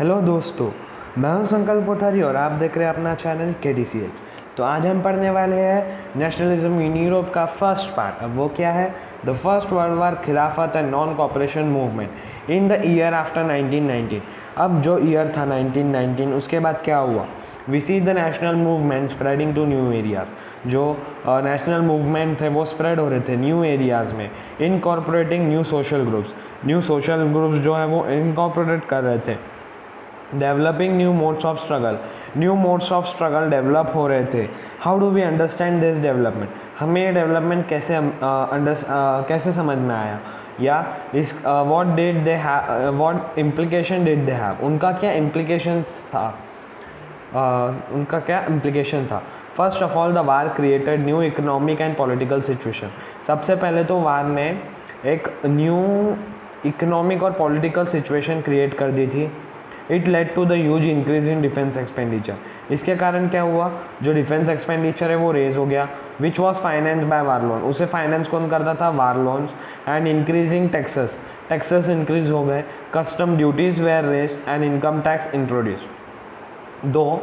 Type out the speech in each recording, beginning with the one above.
Hello दोस्तों, मैं हूं संकल्प कोठारी और आप देख रहे हैं अपना चैनल KDCH। तो आज हम पढ़ने वाले हैं नेशनलिज्म इन यूरोप का फर्स्ट पार्ट। अब वो क्या है? द फर्स्ट वर्ल्ड वार, खिलाफत and non cooperation movement in the year after 1919। अब जो ईयर था 1919, उसके बाद क्या हुआ? We see the national movement spreading to new areas. जो नेशनल मूवमेंट थे वो स्प्रेड हो रहे थे न्यू एरियाज़ में, incorporating new social groups. New social groups जो है वो इनकॉर्पोरेट कर रहे थे। Developing new modes of struggle, new modes of struggle develop हो रहे थे। How do we understand this development? हमें ये डेवलपमेंट कैसे समझ में आया, या इस what did they have, what implication did they have, उनका क्या इम्प्लीकेशन था? First of all, the war created new economic and political situation. सबसे पहले तो वार ने एक न्यू इकोनॉमिक और पॉलिटिकल सिचुएशन क्रिएट कर दी थी। It led to the huge increase in defence expenditure. इसके कारण क्या हुआ? जो डिफेंस एक्सपेंडिचर है वो रेज हो गया, which was finance by war loan. उसे फाइनेंस कौन करता था? War loans. And increasing taxes increase हो गए, custom duties were raised and income tax introduced. दो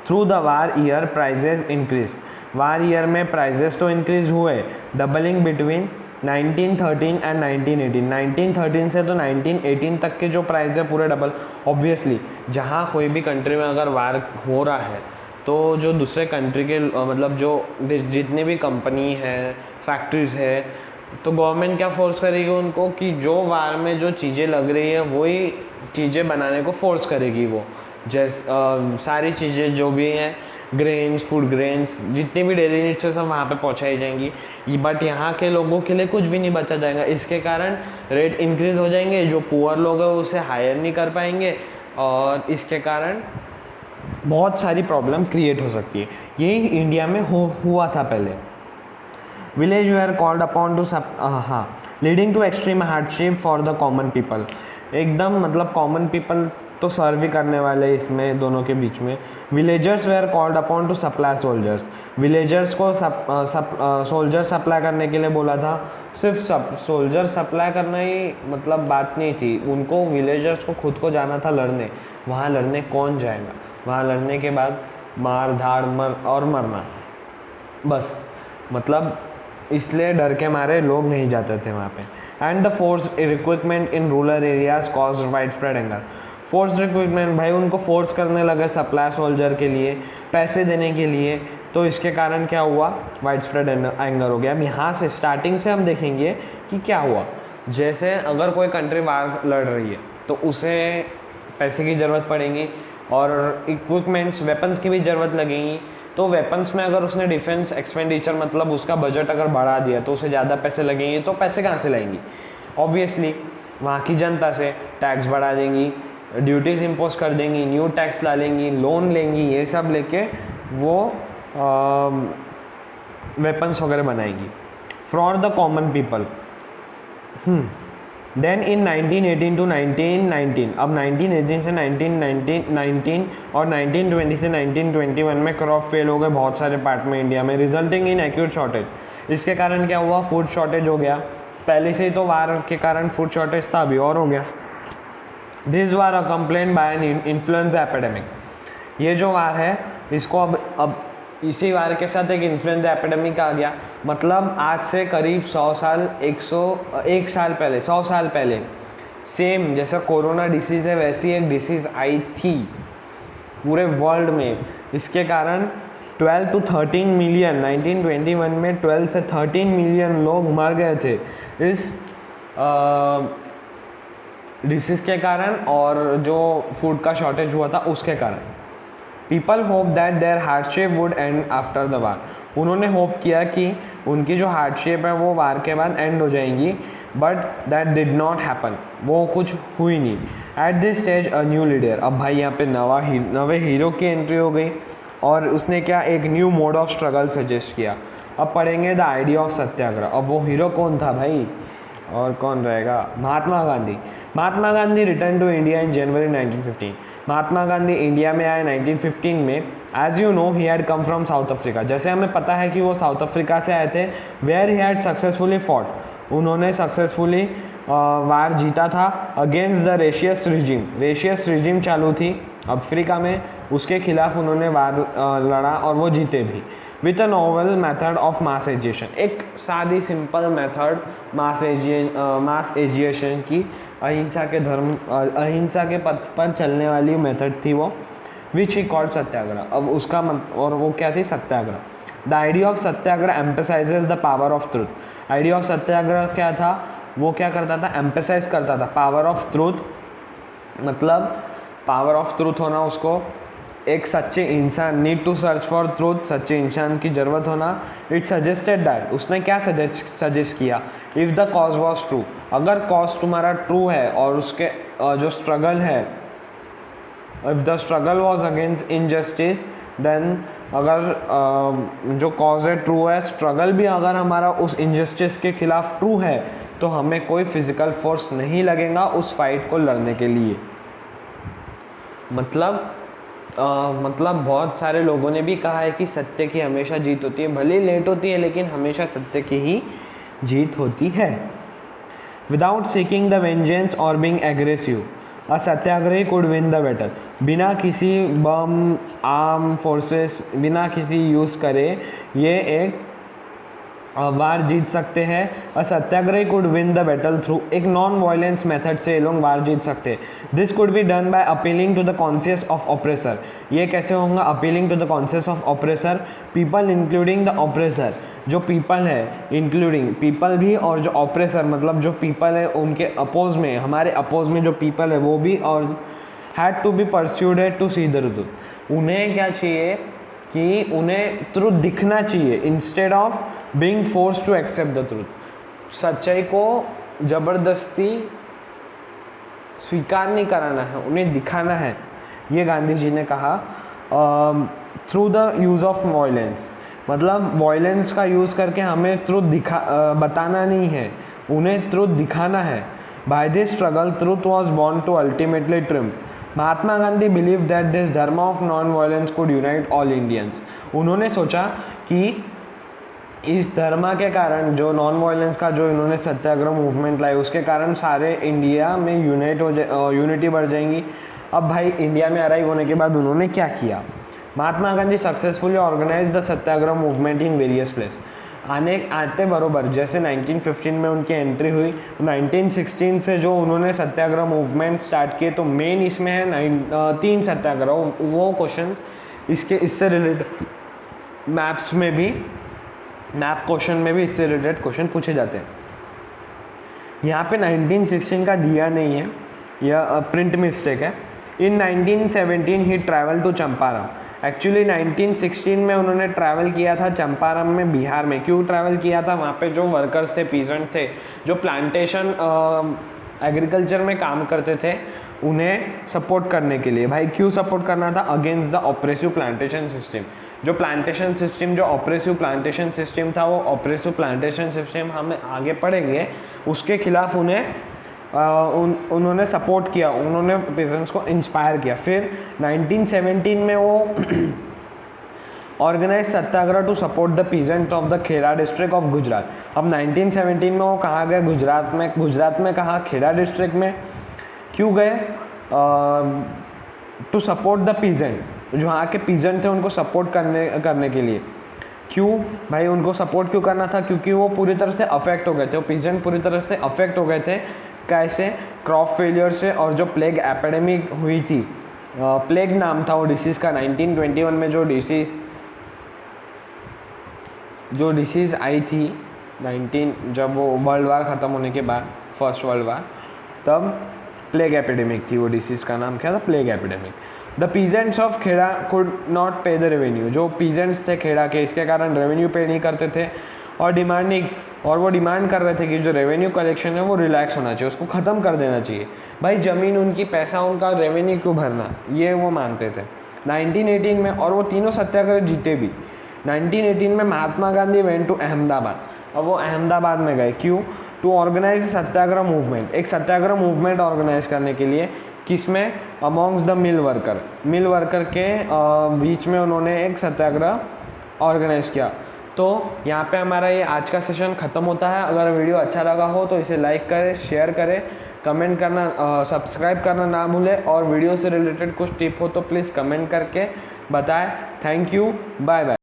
through the war year prices increase. War year में प्राइजेस तो इंक्रीज हुए, डबलिंग बिटवीन 1913 एंड 1918। 1913 से तो 1918 तक के जो प्राइस है पूरे डबल। ऑब्वियसली जहाँ कोई भी कंट्री में अगर वार हो रहा है तो जो दूसरे कंट्री के मतलब जो जितनी भी कंपनी है, फैक्ट्रीज है, तो गवर्नमेंट क्या फोर्स करेगी उनको कि जो वार में जो चीज़ें लग रही है वही चीज़ें बनाने को फोर्स करेगी। वो जैसे सारी चीज़ें जो भी हैं, ग्रेन्स, फूड ग्रेन्स, जितनी भी डेली नीड्स है सब वहाँ पे पहुँचाई जाएंगी। बट यहाँ के लोगों के लिए कुछ भी नहीं बचा जाएगा। इसके कारण रेट इंक्रीज़ हो जाएंगे, जो पुअर लोग हैं उसे हायर नहीं कर पाएंगे और इसके कारण बहुत सारी प्रॉब्लम क्रिएट हो सकती है। यही इंडिया में हुआ था पहले। Village were called upon to leading to extreme hardship for the common people. एकदम मतलब कॉमन पीपल तो सर्व ही करने वाले इसमें दोनों के बीच में। Villagers where called upon to supply soldiers. Villagers को सोल्जर सप्लाई करने के लिए बोला था। सिर्फ सोल्जर सप्लाई करना ही मतलब बात नहीं थी, उनको विलेजर्स को खुद को जाना था लड़ने। वहाँ लड़ने कौन जाएगा? वहाँ लड़ने के बाद मार धाड़ मरना, बस। मतलब इसलिए डर के मारे लोग नहीं जाते थे वहाँ पे। And the force recruitment in rural areas cause wide spread anger. Force recruitment, भाई उनको फोर्स करने लगे सप्लाई सोल्जर के लिए, पैसे देने के लिए, तो इसके कारण क्या हुआ? वाइड स्प्रेड एंगर हो गया। अब यहाँ से स्टार्टिंग से हम देखेंगे कि क्या हुआ। जैसे अगर कोई कंट्री वार लड़ रही है तो उसे पैसे की ज़रूरत पड़ेगी और इक्विपमेंट्स, वेपन्स की भी ज़रूरत लगेगी। तो वेपन्स में अगर उसने डिफेंस एक्सपेंडिचर मतलब उसका बजट अगर बढ़ा दिया तो उसे ज़्यादा पैसे लगेंगे। तो पैसे कहाँ से लाएंगी? ऑब्वियसली वहाँ की जनता से टैक्स बढ़ा देंगी, ड्यूटीज़ इम्पोज कर देंगी, न्यू टैक्स ला लेंगी, लोन लेंगी, ये सब लेके वो वेपन्स वगैरह बनाएगी for the common people. Then in 1918 to 1919, अब 1918 से 1919 और 1920 से 1921 में क्रॉप फेल हो गए बहुत सारे पार्ट में इंडिया में, रिजल्टिंग इन एक्यूट शॉर्टेज। इसके कारण क्या हुआ? फूड शॉर्टेज हो गया। पहले से ही तो वार के कारण फूड शॉर्टेज था, अभी और हो गया। This war a complain by an influenza epidemic. ये जो वार है इसको अब इसी वार के साथ एक इन्फ्लुएंजा एपिडेमिक आ गया। मतलब आज से करीब 100 साल 101 साल पहले, 100 साल पहले सेम जैसा कोरोना डिसीज़ है वैसी एक डिसीज़ आई थी पूरे वर्ल्ड में। इसके कारण 12 to 13 मिलियन 1921 में 12 से 13 मिलियन लोग मर गए थे इस डिसीज़ के कारण, और जो फूड का शॉर्टेज हुआ था उसके कारण। People hope that their hardship would end after the war. उन्होंने होप किया कि उनकी जो हार्डशिप है वो वार के बाद एंड हो जाएंगी, but that did not happen. वो कुछ हुई नहीं। At this stage a new leader. अब भाई यहाँ पे नवे हीरो की एंट्री हो गई और उसने क्या एक new mode of struggle suggest किया। अब पढ़ेंगे द आइडिया ऑफ सत्याग्रह। अब वो हीरो कौन था भाई? और कौन रहेगा? Mahatma Gandhi. Mahatma Gandhi return to India in January 1915। Mahatma Gandhi India में आए 1915 में। As you know he had come from South Africa. जैसे हमें पता है कि वो साउथ अफ्रीका से आए थे, where he had successfully fought. उन्होंने सक्सेसफुली वार जीता था अगेंस्ट द रेशियस रिजीम चालू थी अफ्रीका में, उसके खिलाफ उन्होंने वार लड़ा और वो जीते भी। With a novel method of mass agitation, एक सादी सिंपल मेथड मास एजिएशन की, अहिंसा के पथ पर चलने वाली मेथड थी वो, विच ही कॉल्ड सत्याग्रह। अब उसका और वो क्या थी? Satyagraha. The idea of satyagraha emphasizes the power of truth. Idea of satyagraha क्या था? वो क्या करता था? एम्फेसाइज करता था पावर ऑफ ट्रूथ, मतलब पावर ऑफ ट्रूथ होना, उसको एक सच्चे इंसान, need to search for truth, सच्चे इंसान की ज़रूरत होना। इट सजेस्टेड दैट, उसने क्या सजेस्ट किया? If the cause was true, अगर कॉज तुम्हारा ट्रू है और उसके जो स्ट्रगल है, if the struggle was against injustice, then अगर जो कॉज है ट्रू है, स्ट्रगल भी अगर हमारा उस इनजस्टिस के खिलाफ ट्रू है, तो हमें कोई फिजिकल फोर्स नहीं लगेगा उस फाइट को लड़ने के लिए। मतलब बहुत सारे लोगों ने भी कहा है कि सत्य की हमेशा जीत होती है, भले लेट होती है लेकिन हमेशा सत्य की ही जीत होती है। विदाउट सीकिंग द वेंजेंस और being aggressive, a satyagrahi could win the battle. बिना किसी बम, आर्म फोर्सेस, बिना किसी यूज़ करे ये एक वार जीत सकते हैं। A satyagrahi could win the battle through, एक नॉन वायलेंस मेथड से ये लोग वार जीत सकते हैं। This could be done by appealing to the conscious of oppressor. ये कैसे होगा? Appealing to the conscious of oppressor, people including the oppressor, जो पीपल है इंक्लूडिंग पीपल भी, और जो ऑपरेसर मतलब जो पीपल है उनके अपोज में, हमारे अपोज में जो पीपल है वो भी, और had to be persuaded to see the truth. उन्हें क्या चाहिए कि उन्हें ट्रूथ दिखना चाहिए instead of being force to accept the truth. सच्चाई को ज़बरदस्ती स्वीकार नहीं कराना है, उन्हें दिखाना है, ये गांधी जी ने कहा। Through the use of violence, मतलब वायलेंस का यूज़ करके हमें ट्रूथ बताना नहीं है, उन्हें ट्रूथ दिखाना है। By this struggle truth was born to ultimately triumph. Mahatma Gandhi believe that this dharma of non violence could unite all Indians. उन्होंने सोचा कि इस धर्म के कारण, जो नॉन वायलेंस का जो इन्होंने सत्याग्रह मूवमेंट लाई, उसके कारण सारे इंडिया में यूनिटी बढ़ जाएंगी। अब भाई इंडिया में अराइव होने के बाद उन्होंने क्या किया? Mahatma Gandhi successfully organize the satyagraha movement in various place. आते बरोबर जैसे 1915 में उनकी एंट्री हुई, 1916 से जो उन्होंने सत्याग्रह मूवमेंट स्टार्ट किए, तो मेन इसमें है 3 सत्याग्रह। वो क्वेश्चन इससे रिलेटेड मैप्स में भी, मैप क्वेश्चन में भी इससे रिलेटेड क्वेश्चन पूछे जाते हैं। यहाँ पे 1916 का दिया नहीं है, यह प्रिंट मिस्टेक है। इन 1917 ही ट्रैवल टू चंपारण। एक्चुअली 1916 में उन्होंने ट्रैवल किया था चंपारण में, बिहार में। क्यों ट्रैवल किया था? वहाँ पे जो वर्कर्स थे, पीजेंट थे, जो प्लांटेशन एग्रीकल्चर में काम करते थे, उन्हें सपोर्ट करने के लिए। भाई क्यों सपोर्ट करना था? Against the oppressive plantation system. जो प्लांटेशन सिस्टम, जो ऑपरेसिव प्लांटेशन सिस्टम था, वो ऑपरेसिव प्लांटेशन सिस्टम हम आगे पढ़ेंगे, उसके खिलाफ उन्होंने सपोर्ट किया, उन्होंने पेजेंट्स को इंस्पायर किया। फिर 1917 में वो organise satyagraha to support the peasant of the Kheda district of Gujarat. अब 1917 में वो कहाँ गए? गुजरात में कहाँ? खेड़ा डिस्ट्रिक्ट में। क्यों गए? टू सपोर्ट द पीजेंट, जो वहाँ के पीजेंट थे उनको सपोर्ट करने के लिए। क्यों भाई उनको सपोर्ट क्यों करना था? क्योंकि वो पूरी तरह से अफेक्ट हो गए थे, वो पीजेंट पूरी तरह से अफेक्ट हो गए थे। कैसे? क्रॉप फेलियर से, और जो प्लेग एपिडेमिक हुई थी, प्लेग नाम था वो डिसीज़ का। 1921 में जो डिसीज़ आई थी, जब वो वर्ल्ड वार ख़त्म होने के बाद, फर्स्ट वर्ल्ड वार, तब प्लेग एपिडेमिक थी। वो डिसीज़ का नाम क्या था? Plague epidemic. The peasants of Kheda could not pay the revenue. जो पीजेंट्स थे खेड़ा के, इसके कारण रेवेन्यू पे नहीं करते थे, और वो डिमांड कर रहे थे कि जो रेवेन्यू कलेक्शन है वो रिलैक्स होना चाहिए, उसको ख़त्म कर देना चाहिए। भाई ज़मीन उनकी, पैसा उनका, रेवेन्यू क्यों भरना, ये वो मानते थे। 1918 में, और वो तीनों सत्याग्रह जीते भी। 1918 में महात्मा गांधी वेंट टू अहमदाबाद। अब वो अहमदाबाद में गए। क्यों? टू ऑर्गेनाइज सत्याग्रह मूवमेंट, एक सत्याग्रह मूवमेंट ऑर्गेनाइज करने के लिए। किसमें? अमॉन्ग्स द मिल वर्कर के बीच में उन्होंने एक सत्याग्रह ऑर्गेनाइज किया। तो यहाँ पे हमारा ये आज का सेशन ख़त्म होता है। अगर वीडियो अच्छा लगा हो तो इसे लाइक करें, शेयर करें, कमेंट करना, सब्सक्राइब करना ना भूलें, और वीडियो से रिलेटेड कुछ टिप हो तो प्लीज़ कमेंट करके बताएं। Thank you, bye bye.